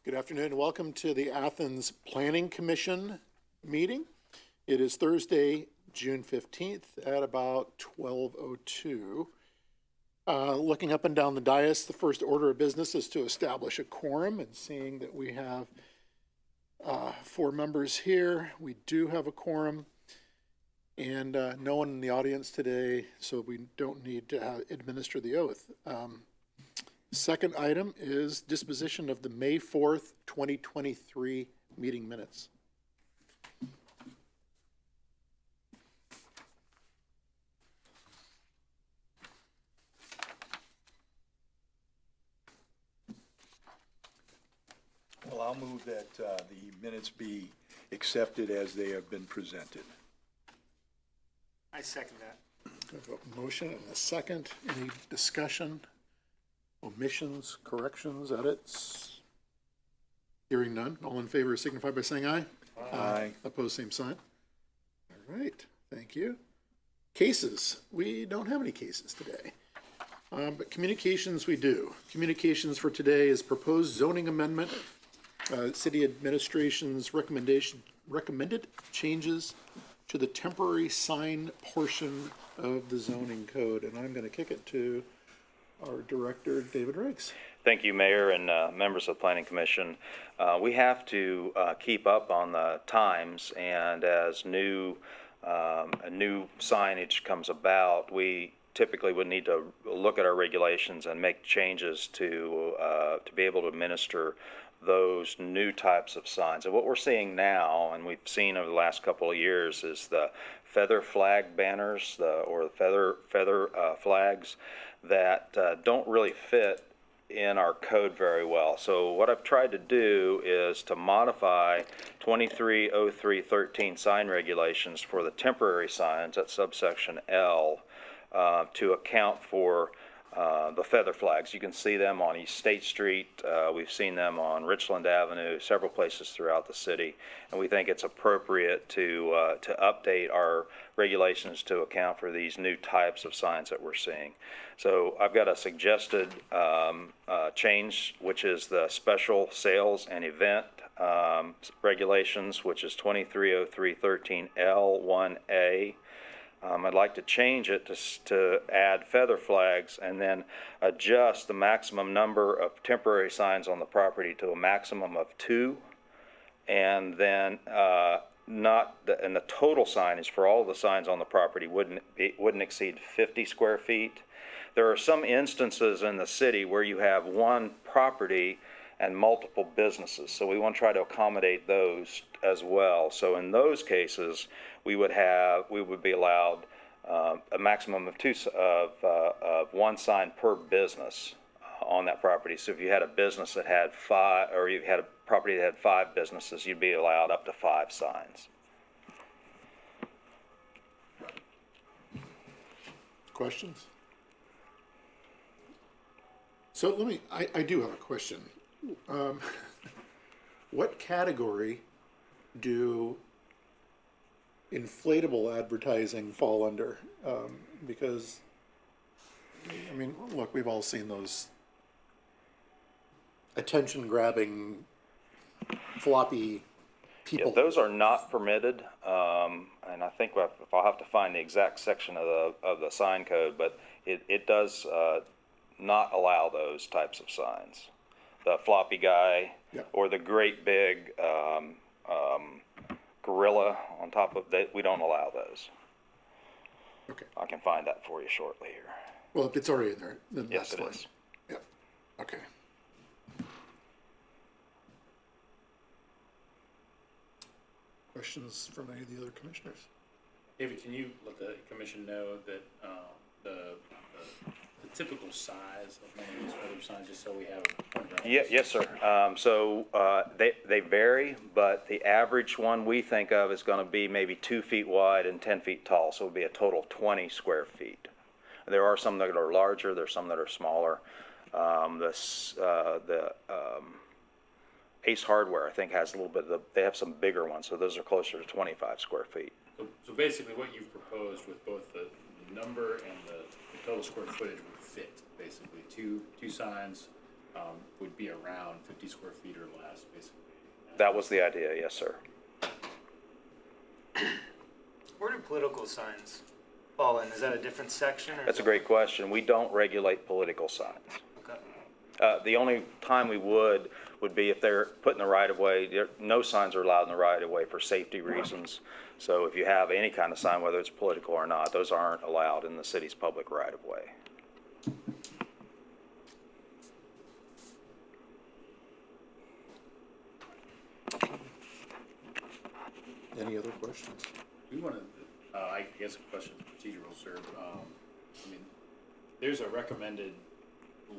Good afternoon. Welcome to the Athens Planning Commission meeting. It is Thursday, June 15th at about 12:02. Looking up and down the dais, the first order of business is to establish a quorum, and seeing that we have 4 members here, we do have a quorum, and no one in the audience today, so we don't need to administer the oath. Second item is disposition of the May 4th, 2023 meeting minutes. Well, I'll move that the minutes be accepted as they have been presented. I second that. We have a motion and a second. Any discussion? Omissions, corrections, edits? Hearing none. All in favor signify by saying aye. Aye. Opposed, same sign. All right, thank you. Cases. We don't have any cases today. But communications we do. Communications for today is proposed zoning amendment, city administration's recommended changes to the temporary sign portion of the zoning code. And I'm going to kick it to our director, David Riggs. Thank you, Mayor and members of the Planning Commission. We have to keep up on the times, and as new signage comes about, we typically would need to look at our regulations and make changes to be able to administer those new types of signs. And what we're seeing now, and we've seen over the last couple of years, is the feather flag banners, or the feather flags that don't really fit in our code very well. So what I've tried to do is to modify 230313 sign regulations for the temporary signs at subsection L to account for the feather flags. You can see them on East State Street. We've seen them on Richland Avenue, several places throughout the city, and we think it's appropriate to update our regulations to account for these new types of signs that we're seeing. So I've got a suggested change, which is the special sales and event regulations, which is 230313 L1A. I'd like to change it to add feather flags and then adjust the maximum number of temporary signs on the property to a maximum of 2, and then and the total signage for all of the signs on the property wouldn't exceed 50 square feet. There are some instances in the city where you have one property and multiple businesses, so we want to try to accommodate those as well. So in those cases, we would be allowed a maximum of one sign per business on that property. So if you had a business that had 5, or you had a property that had 5 businesses, you'd be allowed up to 5 signs. Questions? So I do have a question. What category do inflatable advertising fall under? Because, I mean, look, we've all seen those attention-grabbing, floppy people. Yeah, those are not permitted, and I think if I'll have to find the exact section of the sign code, but it does not allow those types of signs. The floppy guy, yeah, or the great big gorilla on top of that, we don't allow those. Okay. I can find that for you shortly here. Well, if it's already in there, then yes, that's fine. Is. Yep. Okay. Questions from any of the other commissioners? David, can you let the commission know that the typical size of one of these feather signs, just so we have a Yes, sir. So they vary, but the average one we think of is going to be maybe 2 feet wide and 10 feet tall, so it would be a total of 20 square feet. There are some that are larger, there's some that are smaller. Ace Hardware, I think, has a little bit of they have some bigger ones, so those are closer to 25 square feet. So basically what you've proposed with both the number and the total square footage would fit, basically. Two signs would be around 50 square feet or less, basically. That was the idea, yes, sir. Where do political signs fall in? Is that a different section? Or That's a great question. We don't regulate political signs. Okay. The only time we would be if they're put in the right of way. No signs are allowed in the right of way for safety reasons. So if you have any kind of sign, whether it's political or not, those aren't allowed in the city's public right of way. Any other questions? We want to, I guess a question procedural, sir. I mean, there's a recommended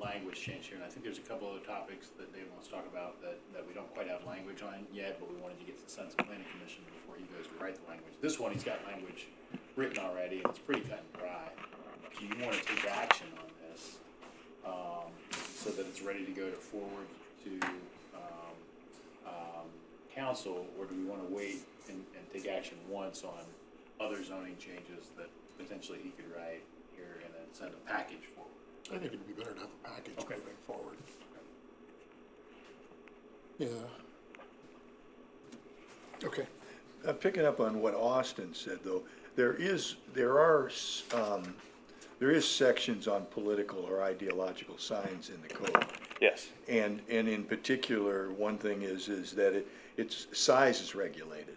language change here, and I think there's a couple other topics that Dave wants to talk about that we don't quite have language on yet, but we wanted to get the sense of planning commission before he goes to write the language. This one, he's got language written already, and it's pretty cut and dry. Do you want to take action on this, so that it's ready to go to forward to, council, or do we want to wait and take action once on other zoning changes that potentially he could write here and then send a package forward? I think it'd be better to have a package Okay. moving forward. Yeah. Okay. Picking up on what Austin said, though, there is sections on political or ideological signs in the code. Yes. And in particular, one thing is that its size is regulated.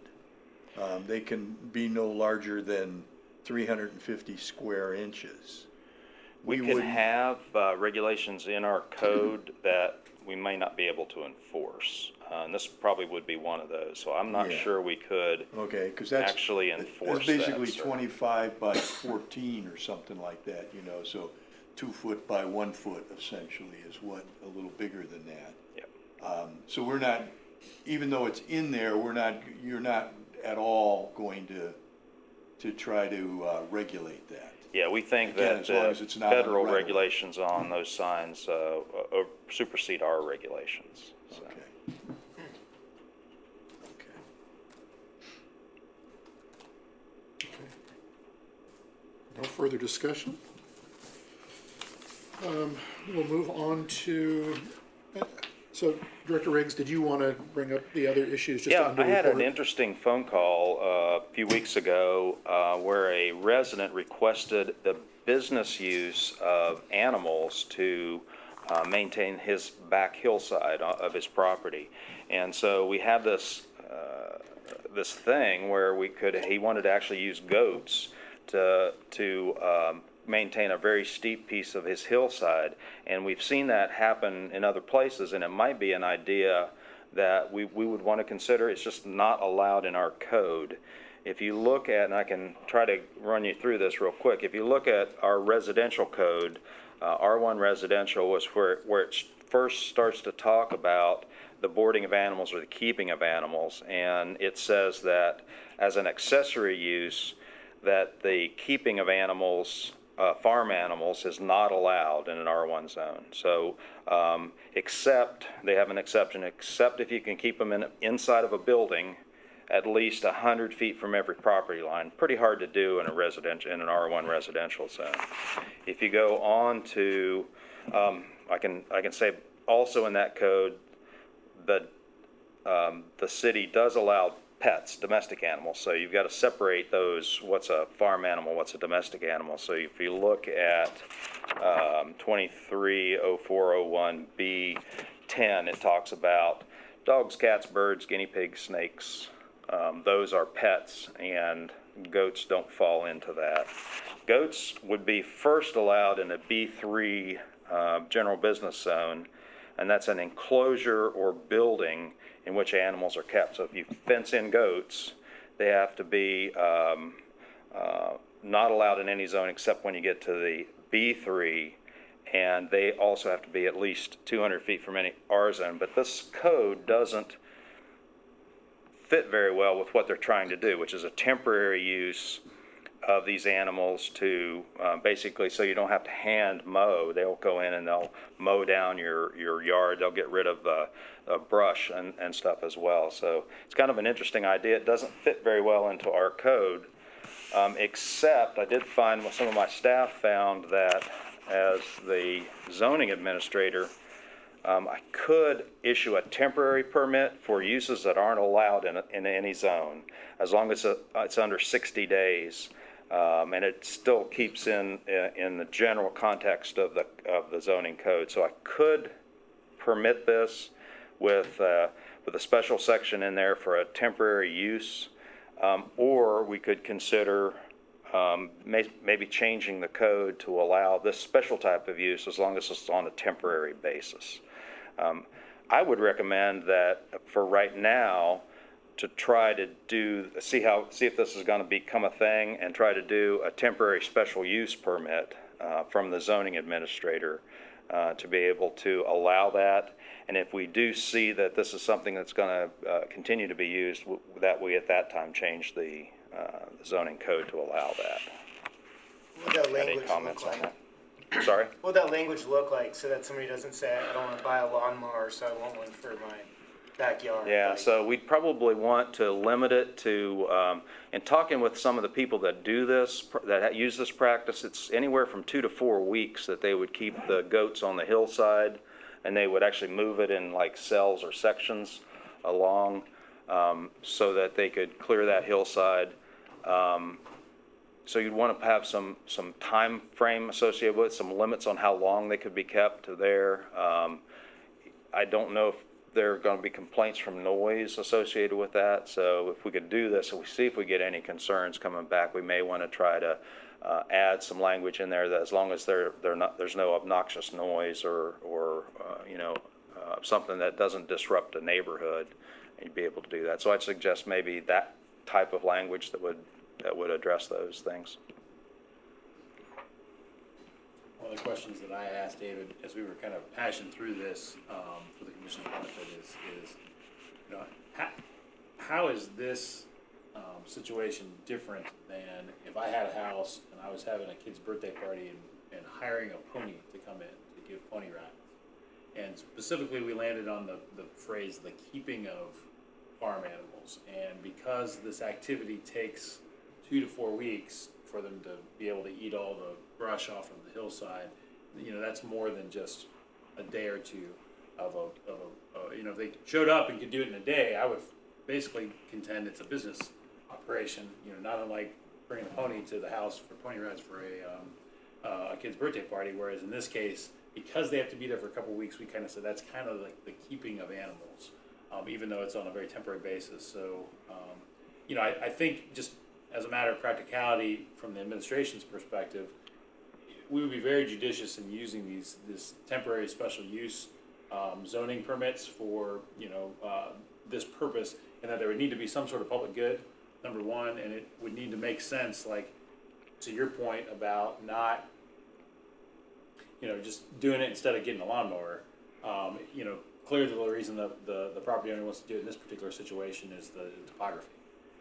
They can be no larger than 350 square inches. We could wouldn't- have regulations in our code that we may not be able to enforce. And this probably would be one of those, so I'm not Yeah. sure we could Okay, because that's. actually enforce It's basically that, sir. 25 by 14 or something like that, you know, so 2 foot by 1 foot essentially is what, a little bigger than that. Yep. So we're not, even though it's in there, you're not at all going to try to regulate that. Yeah, we think Again, that as long as it's not on the federal right of way. regulations on those signs supersede our regulations. So. Okay. Okay. No further discussion. We'll move on to, so Director Riggs, did you want to bring up the other issues just Yeah, under I had an report? interesting phone call a few weeks ago where a resident requested the business use of animals to maintain his back hillside of his property. And so we have this thing where he wanted to actually use goats to maintain a very steep piece of his hillside. And we've seen that happen in other places, and it might be an idea that we would want to consider. It's just not allowed in our code. If you look at, and I can try to run you through this real quick, if you look at our residential code, R1 residential was where it first starts to talk about the boarding of animals or the keeping of animals, and it says that as an accessory use, that the keeping of animals, farm animals, is not allowed in an R1 zone. So, except, they have an exception, except if you can keep them inside of a building at least 100 feet from every property line. Pretty hard to do in an R1 residential zone. If you go on to, I can say also in that code, the city does allow pets, domestic animals, so you've got to separate those, what's a farm animal, what's a domestic animal. So if you look at 230401B10, it talks about dogs, cats, birds, guinea pigs, snakes. Those are pets, and goats don't fall into that. Goats would be first allowed in a B3 general business zone, and that's an enclosure or building in which animals are kept. So if you fence in goats, they have to be not allowed in any zone except when you get to the B3, and they also have to be at least 200 feet from any R zone. But this code doesn't fit very well with what they're trying to do, which is a temporary use of these animals to basically, so you don't have to hand mow. They'll go in and they'll mow down your yard. They'll get rid of brush and stuff as well. So it's kind of an interesting idea. It doesn't fit very well into our code, except I did find, some of my staff found that as the zoning administrator, I could issue a temporary permit for uses that aren't allowed in any zone, as long as it's under 60 days. And it still keeps in the general context of the zoning code. So I could permit this with a special section in there for a temporary use, or we could consider maybe changing the code to allow this special type of use as long as it's on a temporary basis. I would recommend that for right now, to try to see if this is going to become a thing, and try to do a temporary special use permit from the zoning administrator to be able to allow that. And if we do see that this is something that's going to continue to be used, that we at that time change the zoning code to allow that. What would that Any language comments look on like? that? Sorry? What would that language look like so that somebody doesn't say, I don't want to buy a lawnmower, so I want one for my backyard? Yeah, Like, so we'd probably want to limit it to, in talking with some of the people that do this, that use this practice, it's anywhere from 2 to 4 weeks that they would keep the goats on the hillside, and they would actually move it in like cells or sections along, so that they could clear that hillside. So you'd want to have some time frame associated with it, some limits on how long they could be kept there. I don't know if there are going to be complaints from noise associated with that. So if we could do this, and we see if we get any concerns coming back, we may want to try to add some language in there that as long as there's no obnoxious noise or something that doesn't disrupt a neighborhood, you'd be able to do that. So I'd suggest maybe that type of language that would address those things. One of the questions that I asked David as we were kind of hashing through this for the commission's benefit is you know, how is this situation different than if I had a house and I was having a kid's birthday party and hiring a pony to come in to give pony rides? And specifically, we landed on the phrase, the keeping of farm animals. And because this activity takes 2 to 4 weeks for them to be able to eat all the brush off of the hillside, that's more than just a day or two of if they showed up and could do it in a day, I would basically contend it's a business operation, not unlike bringing a pony to the house for pony rides for a kid's birthday party. Whereas in this case, because they have to be there for a couple of weeks, we kind of said that's kind of like the keeping of animals, even though it's on a very temporary basis. So, I think just as a matter of practicality from the administration's perspective, we would be very judicious in using this temporary special use zoning permits for, this purpose, and that there would need to be some sort of public good, number one, and it would need to make sense, like, to your point about not, just doing it instead of getting a lawnmower. Clearly the reason the property owner wants to do it in this particular situation is the topography.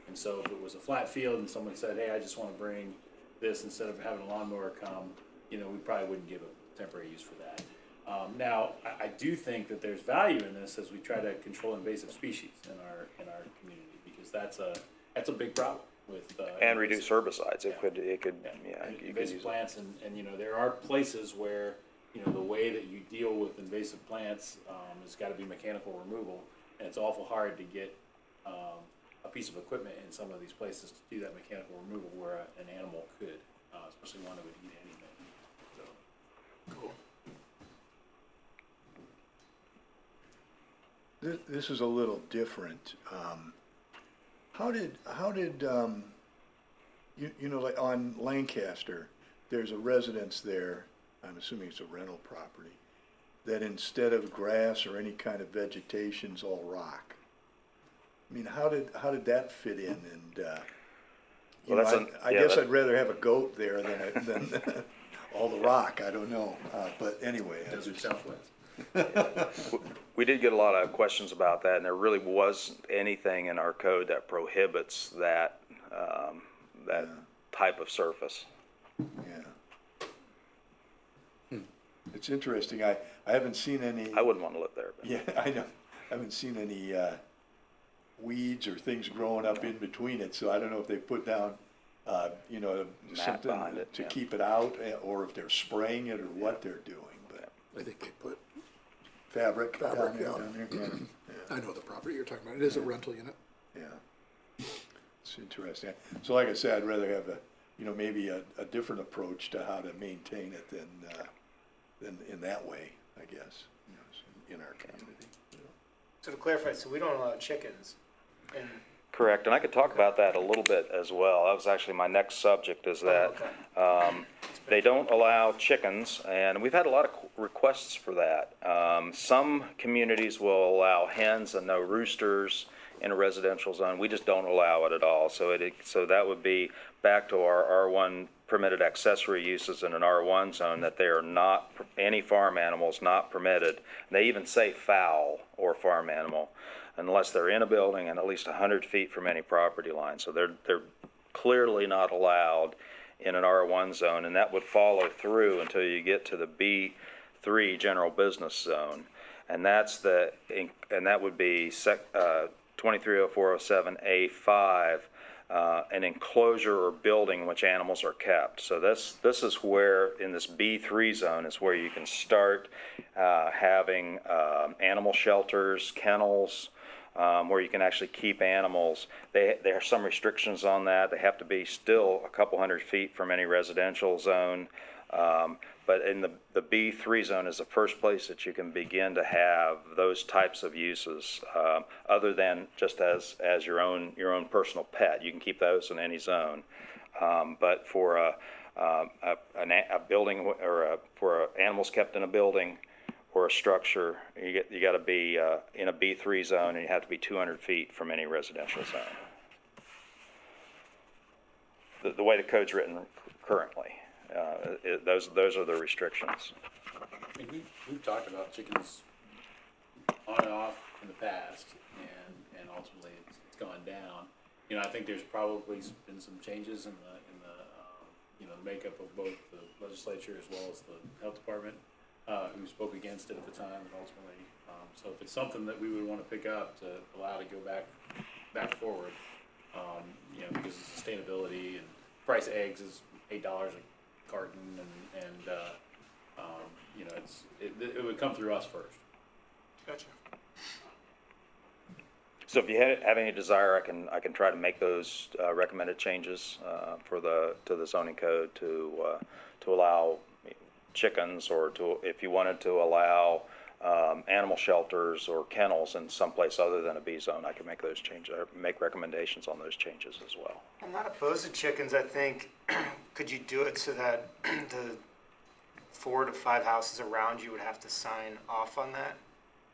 And so if it was a flat field and someone said, hey, I just want to bring this instead of having a lawnmower come, we probably wouldn't give a temporary use for that. Now, I do think that there's value in this as we try to control invasive species in our community, because that's a big problem with And reduce herbicides. Yeah. You could invasive use plants, and there are places where the way that you deal with invasive plants has got to be mechanical removal, and it's awful hard to get a piece of equipment in some of these places to do that mechanical removal where an animal could, especially one that would eat anything. So. Cool. This is a little different. How did like on Lancaster, there's a residence there, I'm assuming it's a rental property, that instead of grass or any kind of vegetation's all rock. I mean, how did that fit in? And I guess I'd rather have a goat there than all the rock. I don't know, but anyway. Desert Southwest. We did get a lot of questions about that, and there really wasn't anything in our code that prohibits that type of surface. Yeah. It's interesting. I haven't seen any. I wouldn't want to live there. But. Yeah, I know. I haven't seen any weeds or things growing up in between it, so I don't know if they put down, something behind it, to yeah. keep it out, or if they're spraying it or what they're doing. But I think they put Fabric down Fabric, there, yeah. down there, yeah. I know the property you're talking about. It is a rental unit. Yeah, it's interesting. So like I said, I'd rather have maybe a different approach to how to maintain it than in that way, I guess, in our community. So to clarify, so we don't allow chickens in, Correct, and I could talk about that a little bit as well. That was actually my next subject, is that they don't allow chickens, and we've had a lot of requests for that. Some communities will allow hens and no roosters in a residential zone. We just don't allow it at all. So that would be back to our R1 permitted accessory uses in an R1 zone, that they are not, any farm animals not permitted. They even say fowl or farm animal, unless they're in a building and at least 100 feet from any property line. So they're clearly not allowed in an R1 zone, and that would follow through until you get to the B3 general business zone. And that would be 230407A5, an enclosure or building in which animals are kept. So this is where, in this B3 zone, is where you can start having animal shelters, kennels, where you can actually keep animals. There are some restrictions on that. They have to be still a couple hundred feet from any residential zone. But in the B3 zone is the first place that you can begin to have those types of uses, other than just as your own personal pet. You can keep those in any zone. But for a building, or for animals kept in a building or a structure, you got to be in a B3 zone, and you have to be 200 feet from any residential zone. The way the code's written currently. Those are the restrictions. I mean, we've talked about chickens on and off in the past, and ultimately it's gone down. I think there's probably been some changes in the the makeup of both the legislature as well as the health department, who spoke against it at the time, and ultimately, so if it's something that we would want to pick up to allow to go back forward, because of sustainability, and price of eggs is $8 a carton, and it would come through us first. gotcha. So if you have any desire, I can try to make those recommended changes to the zoning code to allow chickens, or if you wanted to allow animal shelters or kennels in some place other than a B zone, I can make those changes, or make recommendations on those changes as well. I'm not opposed to chickens. I think, could you do it so that the 4 to 5 houses around you would have to sign off on that?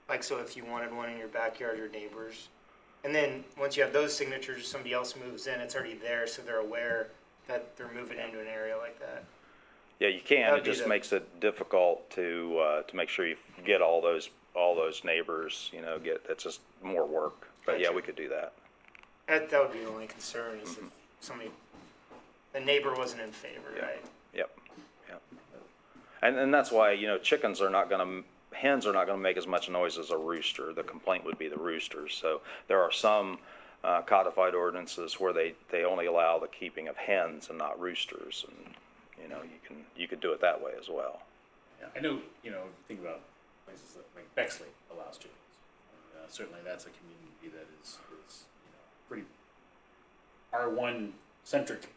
Like, so if you wanted one in your backyard, your neighbors, and then once you have those signatures, if somebody else moves in, it's already there, so they're aware that they're moving into an area like that. Yeah, you can. That'd It be just the- makes it difficult to make sure you get all those neighbors. It's just more work. But yeah, Gotcha. we could do that. That would be the only concern, is if somebody, the neighbor wasn't in favor, right? Yep. And that's why hens are not going to make as much noise as a rooster. The complaint would be the roosters. So there are some codified ordinances where they only allow the keeping of hens and not roosters, and you could do it that way as well. Yeah, I know, if you think about places like Bexley allows chickens. Certainly that's a community that is pretty R1 centric,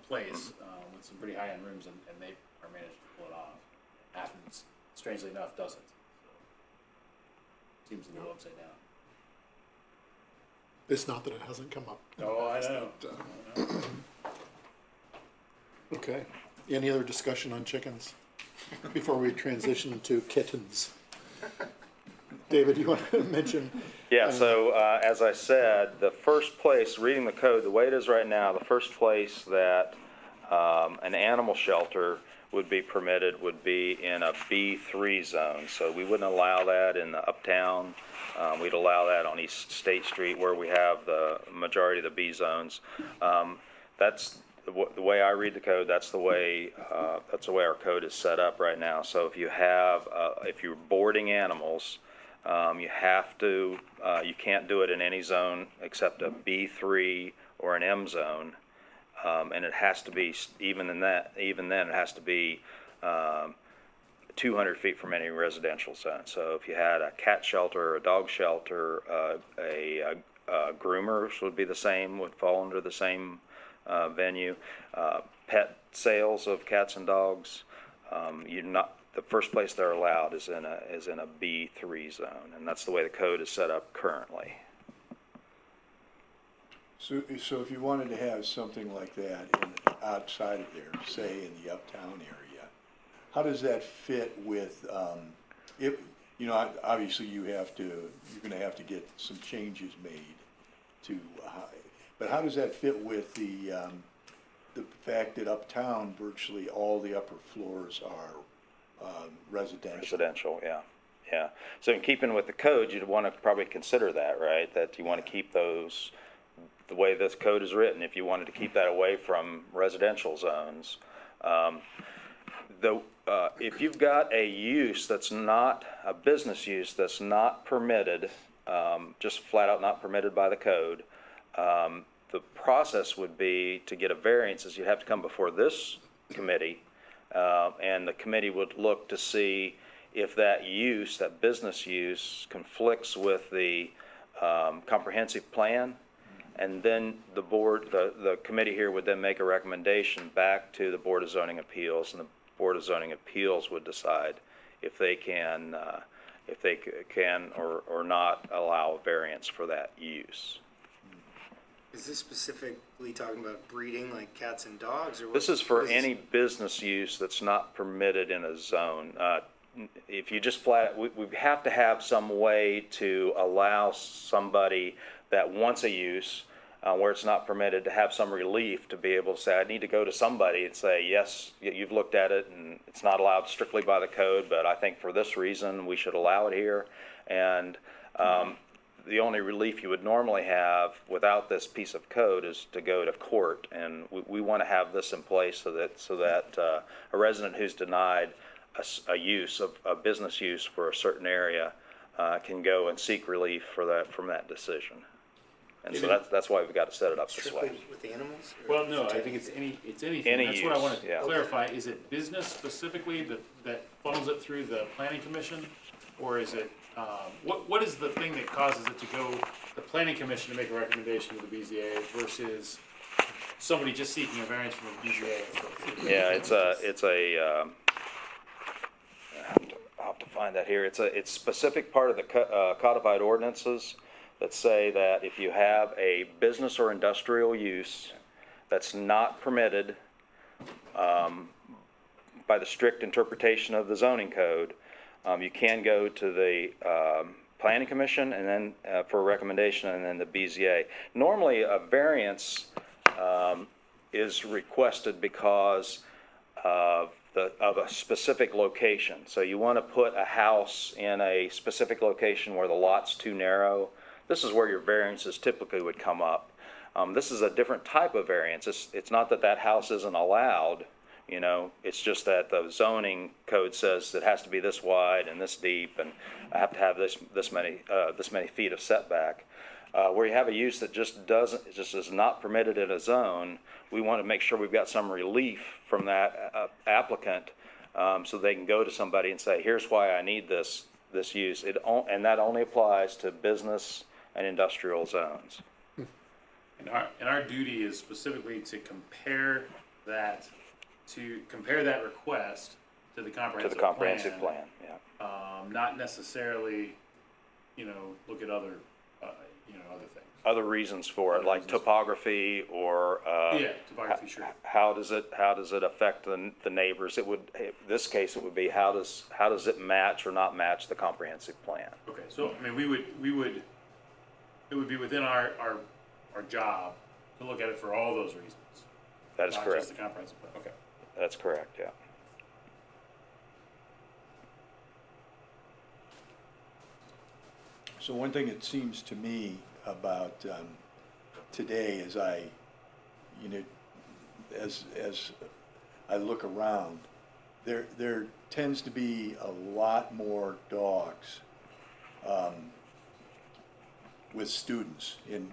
place, with some pretty high-end rooms, and they are managed to pull it off. Athens, strangely enough, doesn't. Seems a little upside down. It's not that it hasn't come up. Oh, I know. Okay. Any other discussion on chickens before we transition to kittens? David, you want to mention? Yeah, so as I said, the first place, reading the code, the way it is right now, the first place that an animal shelter would be permitted would be in a B3 zone. So we wouldn't allow that in the uptown. We'd allow that on East State Street, where we have the majority of the B zones. That's the way I read the code. That's the way our code is set up right now. So if you're boarding animals, you can't do it in any zone except a B3 or an M zone, and it has to be, even then it has to be 200 feet from any residential zone. So if you had a cat shelter, a dog shelter, groomers would be the same, would fall under the same venue. Pet sales of cats and dogs, the first place they're allowed is in a B3 zone, and that's the way the code is set up currently. So if you wanted to have something like that outside of there, say in the uptown area, how does that fit with, obviously you're gonna have to get some changes made to, but how does that fit with the fact that uptown virtually all the upper floors are residential? Residential, yeah. So in keeping with the code, you'd want to probably consider that, right? That you want to keep those, the way this code is written, if you wanted to keep that away from residential zones. If you've got a use that's not, a business use that's not permitted, just flat out not permitted by the code, the process would be to get a variance is you'd have to come before this committee, and the committee would look to see if that use, that business use, conflicts with the comprehensive plan. And then the committee here would then make a recommendation back to the Board of Zoning Appeals, and the Board of Zoning Appeals would decide if they can or not allow a variance for that use. Is this specifically talking about breeding, like cats and dogs, or what? This is for any business use that's not permitted in a zone. If you just we have to have some way to allow somebody that wants a use where it's not permitted to have some relief to be able to say, I need to go to somebody and say, yes, you've looked at it and it's not allowed strictly by the code, but I think for this reason we should allow it here. And the only relief you would normally have without this piece of code is to go to court, and we want to have this in place so that a resident who's denied a business use for a certain area can go and seek relief from that decision. And so that's why we've got to set it up this Strictly way. with animals? Well, no, I think it's anything. Any That's what I use, wanted to yeah. clarify. Is it business specifically that funnels it through the planning commission? Or is it, what is the thing that causes it to go, the planning commission to make a recommendation to the BZA versus somebody just seeking a variance from the BZA? Yeah, I'll have to find that here. It's specific part of the codified ordinances that say that if you have a business or industrial use that's not permitted by the strict interpretation of the zoning code, you can go to the planning commission and then for a recommendation, and then the BZA. Normally, a variance is requested because of a specific location. So you want to put a house in a specific location where the lot's too narrow. This is where your variances typically would come up. This is a different type of variance. It's not that house isn't allowed. It's just that the zoning code says it has to be this wide and this deep, and I have to have this many feet of setback. Where you have a use that just is not permitted in a zone, we want to make sure we've got some relief from that applicant, so they can go to somebody and say, here's why I need this use. And that only applies to business and industrial zones. And our duty is specifically to compare that request to the comprehensive plan, yeah. Not necessarily, look at other things. Other reasons for it, like topography or Topography, sure. how does it affect the neighbors? In this case, it would be how does it match or not match the comprehensive plan? Okay, so it would be within our job to look at it for all those reasons. That is not correct. Just the comprehensive plan. Okay. That's correct, yeah. So one thing it seems to me about today as I look around, there tends to be a lot more dogs with students in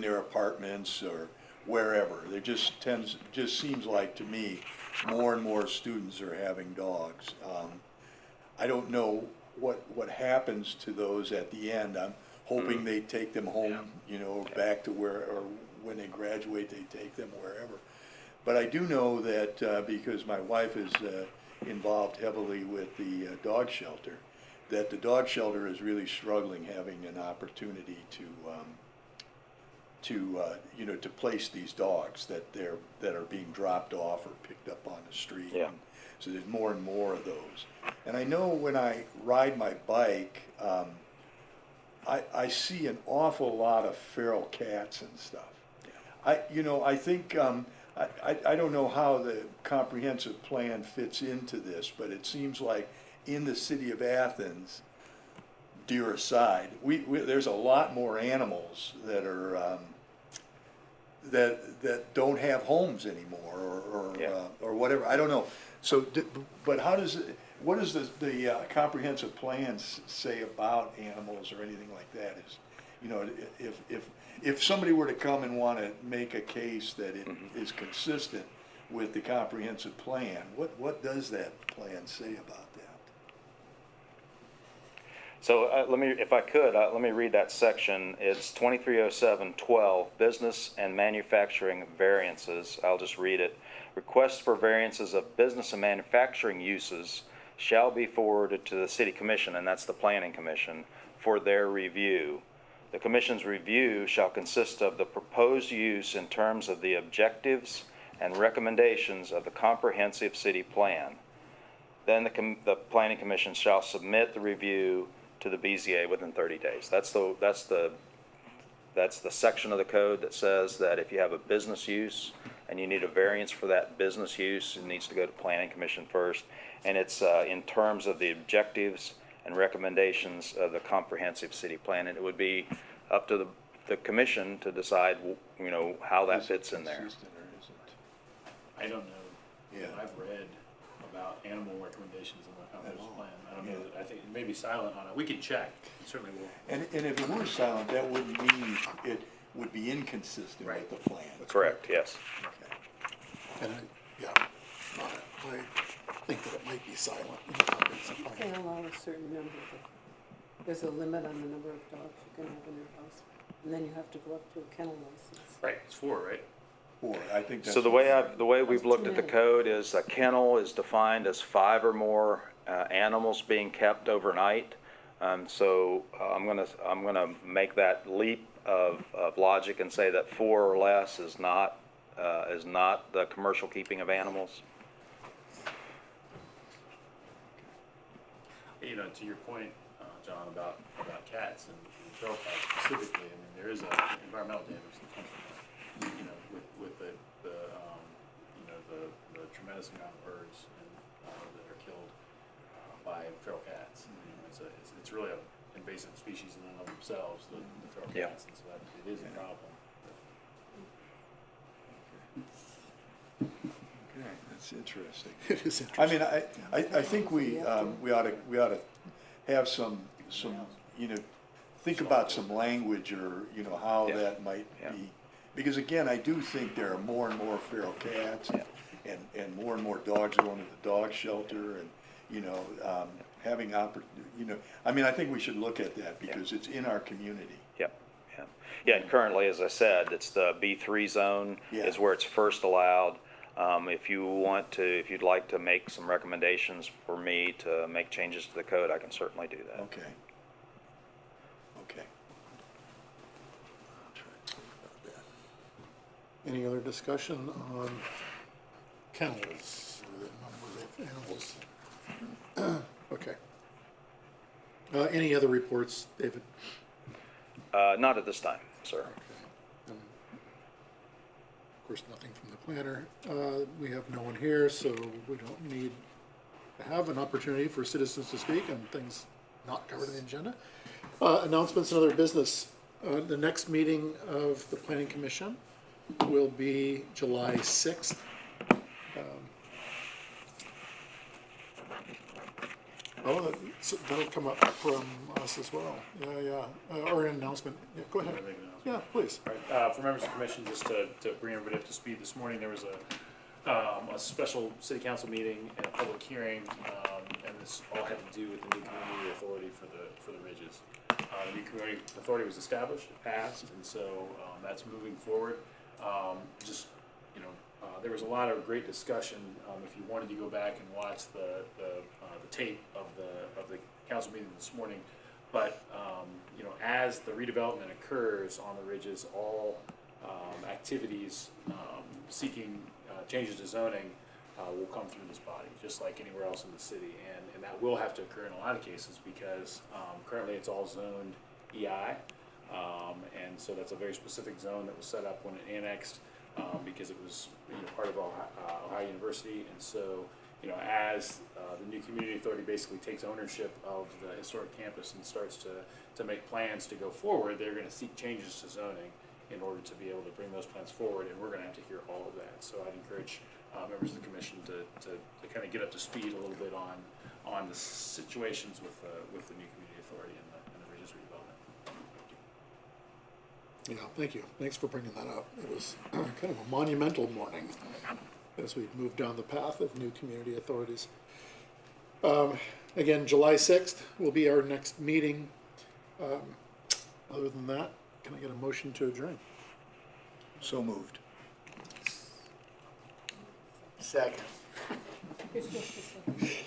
their apartments or wherever. There just seems like to me more and more students are having dogs. I don't know what happens to those at the end. I'm hoping they take them home, you know, back to where, or when they graduate, they take them wherever. But I do know that, because my wife is involved heavily with the dog shelter, that the dog shelter is really struggling having an opportunity to you know, to place these dogs that are being dropped off or picked up on the street. Yeah. So there's more and more of those. And I know when I ride my bike, I see an awful lot of feral cats and stuff. I think, I don't know how the comprehensive plan fits into this, but it seems like in the city of Athens, deer aside, there's a lot more animals that are, that don't have homes anymore, or whatever, I don't know. So, but how does it, what does the comprehensive plan say about animals or anything like that? Is, you know, if somebody were to come and want to make a case that it is consistent with the comprehensive plan, what does that plan say about that? So let me, if I could, let me read that section. It's 2307-12, business and manufacturing variances. I'll just read it. Requests for variances of business and manufacturing uses shall be forwarded to the City Commission, and that's the Planning Commission, for their review. The Commission's review shall consist of the proposed use in terms of the objectives and recommendations of the comprehensive city plan. Then the Planning Commission shall submit the review to the BZA within 30 days. That's the section of the code that says that if you have a business use and you need a variance for that business use, it needs to go to Planning Commission first. And it's in terms of the objectives and recommendations of the comprehensive city plan. And it would be up to the commission to decide, you know, how that fits in there. Consistent or isn't? I don't know. Yeah. I've read about animal recommendations in the comprehensive plan. I don't know, Yeah. I think it may be silent on it. We can check, we certainly will. And if it were silent, that wouldn't mean it would be inconsistent with the plan. Correct, yes. Okay. And I think that it might be silent in the comprehensive You plan. can allow a certain number of, there's a limit on the number of dogs you can have in your house. And then you have to go up to a kennel license. Right, it's 4, right? Or, I think that's. So the way we've looked at the code is a kennel is defined as 5 or more animals being kept overnight. So I'm gonna make that leap of logic and say that 4 or less is not the commercial keeping of animals. You know, to your point, John, about cats and feral cats specifically, I mean, there is a environmental damage that comes from that. You know, with the tremendous amount of birds that are killed by feral cats. You know, it's really an invasive species in and of themselves, the feral Yeah. cats, and so that it is a problem. Okay, that's interesting. It is I interesting. mean, I think we ought to have some, you know, think about some language or, you know, how Yeah. that might Yeah. be. Because again, I do think there are more and more feral cats and more dogs going to the dog shelter and, you know, having you know, I mean, I think we should look at that because it's in our community. Yep, yeah. Yeah, and currently, as I said, it's the B3 zone Yeah. is where it's first allowed. If you'd like to make some recommendations for me to make changes to the code, I can certainly do that. Okay. Okay. Any other discussion on kennels, or the number of animals? Okay. Any other reports, David? Not at this time, sir. Okay. Of course, nothing from the planner. We have no one here, so we don't need to have an opportunity for citizens to speak on things not covered in the agenda. Announcements and other business. The next meeting of the Planning Commission will be July 6th. That'll come up from us as well. Yeah. Or an announcement. Yeah, go ahead. Yeah, please. Right, for members of the commission, just to bring everybody up to speed, this morning there was a special city council meeting and a public hearing, and this all had to do with the new community authority for the ridges. The new community authority was established, it passed, and so, that's moving forward. Just, you know, there was a lot of great discussion, if you wanted to go back and watch the tape of the council meeting this morning. But, you know, as the redevelopment occurs on the ridges, all, activities, seeking, changes to zoning, will come through this body, just like anywhere else in the city. And that will have to occur in a lot of cases because, currently it's all zoned EI. And so that's a very specific zone that was set up when it annexed, because it was, you know, part of Ohio University. And so, you know, as the new community authority basically takes ownership of the historic campus and starts to make plans to go forward, they're gonna seek changes to zoning in order to be able to bring those plans forward, and we're gonna have to hear all of that. So I'd encourage members of the commission to kind of get up to speed a little bit on the situations with the new community authority and the Ridges redevelopment. Yeah, thank you. Thanks for bringing that up. It was kind of a monumental morning as we moved down the path of new community authorities. Again, July 6th will be our next meeting. Other than that, can I get a motion to adjourn? So moved. Second. You're supposed to say.